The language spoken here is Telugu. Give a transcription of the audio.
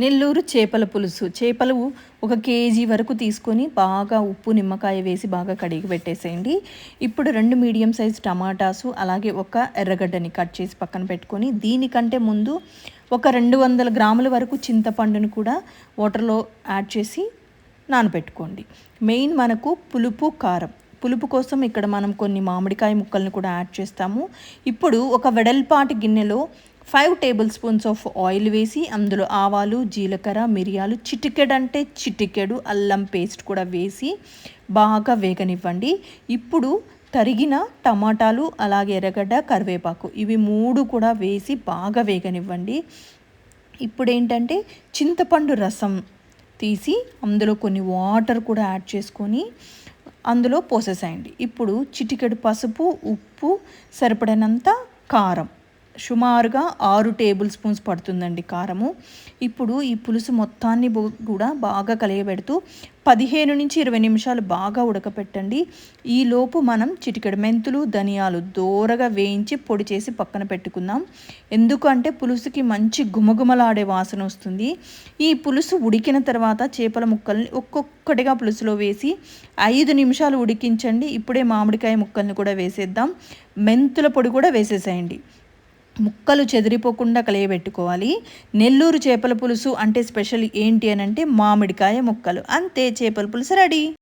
నెల్లూరు చేపల పులుసు. చేపలు 1 కేజీ వరకు తీసుకొని బాగా ఉప్పు, నిమ్మకాయ వేసి బాగా కడిగి పెట్టేసేయండి. ఇప్పుడు 2 మీడియం సైజ్ టమాటాసు, అలాగే ఒక ఎర్రగడ్డని కట్ చేసి పక్కన పెట్టుకొని, దీనికంటే ముందు ఒక 200 గ్రాముల వరకు చింతపండుని కూడా వాటర్‌లో యాడ్ చేసి నానబెట్టుకోండి. మెయిన్ మనకు పులుపు, కారం. పులుపు కోసం ఇక్కడ మనం కొన్ని మామిడికాయ ముక్కల్ని కూడా యాడ్ చేస్తాము. ఇప్పుడు ఒక వెడల్పాటి గిన్నెలో 5 టేబుల్ స్పూన్స్ ఆఫ్ ఆయిల్ వేసి, అందులో ఆవాలు, జీలకర్ర, మిరియాలు, చిటికెడంటే చిటికెడు అల్లం పేస్ట్ కూడా వేసి బాగా వేగనివ్వండి. ఇప్పుడు తరిగిన టమాటాలు, అలాగే ఎర్రగడ్డ, కరివేపాకు ఇవి 3 కూడా వేసి బాగా వేగనివ్వండి. ఇప్పుడేంటంటే చింతపండు రసం తీసి అందులో కొన్ని వాటర్ కూడా యాడ్ చేసుకొని అందులో పోసేసేయండి. ఇప్పుడు చిటికెడు పసుపు, ఉప్పు, సరిపడినంత కారం, సుమారుగా 6 టేబుల్ స్పూన్స్ పడుతుందండి కారము. ఇప్పుడు ఈ పులుసు మొత్తాన్ని కూడా బాగా కలియబెడుతూ 15-20 నిమిషాలు బాగా ఉడకపెట్టండి. ఈలోపు మనం చిటికెడు మెంతులు, ధనియాలు దోరగా వేయించి పొడి చేసి పక్కన పెట్టుకుందాం. ఎందుకంటే పులుసుకి మంచి గుమగుమలాడే వాసన వస్తుంది. ఈ పులుసు ఉడికిన తర్వాత చేపల ముక్కల్ని ఒక్కొక్కటిగా పులుసులో వేసి 5 నిమిషాలు ఉడికించండి. ఇప్పుడే మామిడికాయ ముక్కల్ని కూడా వేసేద్దాం. మెంతుల పొడి కూడా వేసేసేయండి. ముక్కలు చెదిరిపోకుండా కలియబెట్టుకోవాలి. నెల్లూరు చేపల పులుసు అంటే స్పెషల్ ఏంటి అనంటే మామిడికాయ ముక్కలు. అంతే, చేపల పులుసు రెడీ.